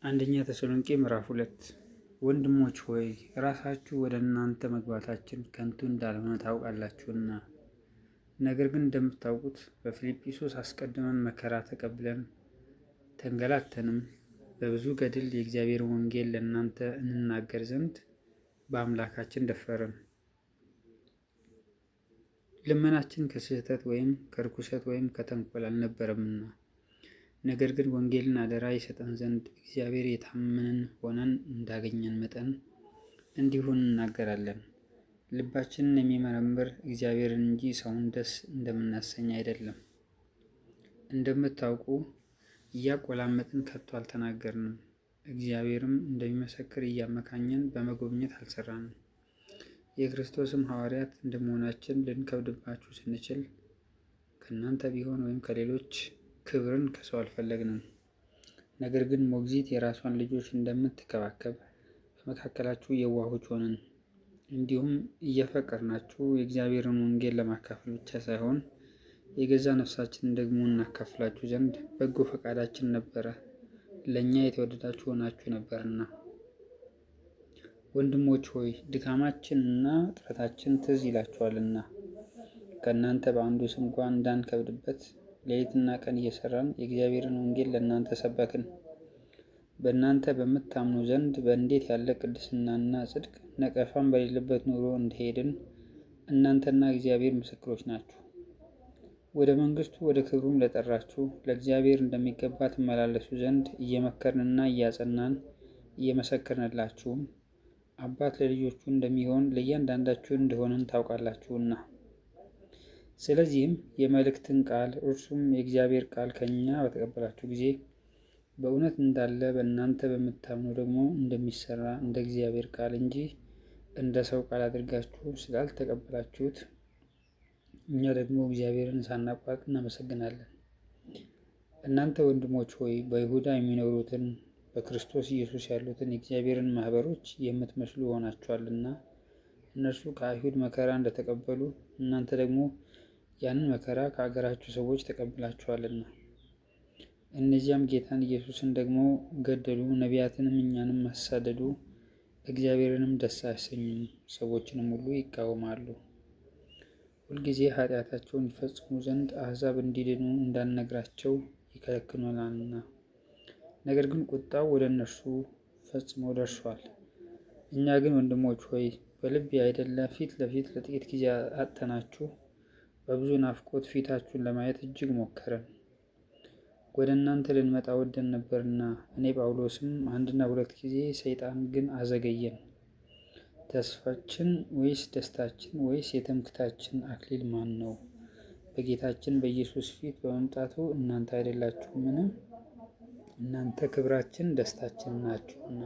አንደኛ ተሰሎንቄ ምዕራፍ 2 ወንድሞች ሆይ ራሳችሁ ወደ እናንተ መግባታችን ከንቱ እንዳልሆነ ታውቃላችሁና። ነገር ግን እንደምታውቁት በፊልጵስዩስ አስቀድመን መከራ ተቀብለን ተንገላተንም በብዙ ገድል የእግዚአብሔርን ወንጌል ለእናንተ እንናገር ዘንድ በአምላካችን ደፈርን። ልመናችን ከስህተት ወይም ከርኩሰት ወይም ከተንኮል አልነበረምና፣ ነገር ግን ወንጌልን አደራ ይሰጠን ዘንድ እግዚአብሔር የታመንን ሆነን እንዳገኘን መጠን እንዲሁ እንናገራለን። ልባችንን የሚመረምር እግዚአብሔርን እንጂ ሰውን ደስ እንደምናሰኝ አይደለም። እንደምታውቁ እያቆላመጥን ከቶ አልተናገርንም፣ እግዚአብሔርም እንደሚመሰክር እያመካኘን በመጎብኘት አልሰራንም። የክርስቶስም ሐዋርያት እንደመሆናችን ልንከብድባችሁ ስንችል ከእናንተ ቢሆን ወይም ከሌሎች ክብርን ከሰው አልፈለግንም። ነገር ግን ሞግዚት የራሷን ልጆች እንደምትከባከብ በመካከላችሁ የዋሆች ሆንን። እንዲሁም እየፈቀርናችሁ የእግዚአብሔርን ወንጌል ለማካፈል ብቻ ሳይሆን የገዛ ነፍሳችንን ደግሞ እናካፍላችሁ ዘንድ በጎ ፈቃዳችን ነበረ፣ ለእኛ የተወደዳችሁ ሆናችሁ ነበርና። ወንድሞች ሆይ ድካማችንና ጥረታችን ትዝ ይላችኋልና፣ ከእናንተ በአንዱስ እንኳን እንዳንከብድበት ሌሊትና ቀን እየሰራን የእግዚአብሔርን ወንጌል ለእናንተ ሰበክን። በእናንተ በምታምኑ ዘንድ በእንዴት ያለ ቅድስናና ጽድቅ ነቀፋም በሌለበት ኑሮ እንደሄድን እናንተና እግዚአብሔር ምስክሮች ናችሁ። ወደ መንግስቱ ወደ ክብሩም ለጠራችሁ ለእግዚአብሔር እንደሚገባ ትመላለሱ ዘንድ እየመከርንና እያጸናን እየመሰከርንላችሁም አባት ለልጆቹ እንደሚሆን ለእያንዳንዳችሁ እንደሆንን ታውቃላችሁና። ስለዚህም የመልእክትን ቃል እርሱም የእግዚአብሔር ቃል ከእኛ በተቀበላችሁ ጊዜ በእውነት እንዳለ በእናንተ በምታምኑ ደግሞ እንደሚሰራ እንደ እግዚአብሔር ቃል እንጂ እንደ ሰው ቃል አድርጋችሁ ስላልተቀበላችሁት እኛ ደግሞ እግዚአብሔርን ሳናቋርጥ እናመሰግናለን። እናንተ ወንድሞች ሆይ በይሁዳ የሚኖሩትን በክርስቶስ ኢየሱስ ያሉትን የእግዚአብሔርን ማህበሮች የምትመስሉ ሆናችኋልና፣ እነርሱ ከአይሁድ መከራ እንደተቀበሉ እናንተ ደግሞ ያንን መከራ ከአገራችሁ ሰዎች ተቀብላችኋልና። እነዚያም ጌታን ኢየሱስን ደግሞ ገደሉ፣ ነቢያትንም እኛንም አሳደዱ፣ እግዚአብሔርንም ደስ አያሰኙም፣ ሰዎችንም ሁሉ ይቃወማሉ። ሁልጊዜ ኃጢአታቸውን ይፈጽሙ ዘንድ አሕዛብ እንዲድኑ እንዳንነግራቸው ይከለክሉናልና። ነገር ግን ቁጣው ወደ እነርሱ ፈጽሞ ደርሷል። እኛ ግን ወንድሞች ሆይ በልብ አይደለ ፊት ለፊት ለጥቂት ጊዜ አጥተናችሁ በብዙ ናፍቆት ፊታችሁን ለማየት እጅግ ሞከረን። ወደ እናንተ ልንመጣ ወደን ነበርና እኔ ጳውሎስም 1-2 ጊዜ፣ ሰይጣን ግን አዘገየን። ተስፋችን ወይስ ደስታችን ወይስ የትምክህታችን አክሊል ማን ነው? በጌታችን በኢየሱስ ፊት በመምጣቱ እናንተ አይደላችሁምን? እናንተ ክብራችን ደስታችን ናችሁና።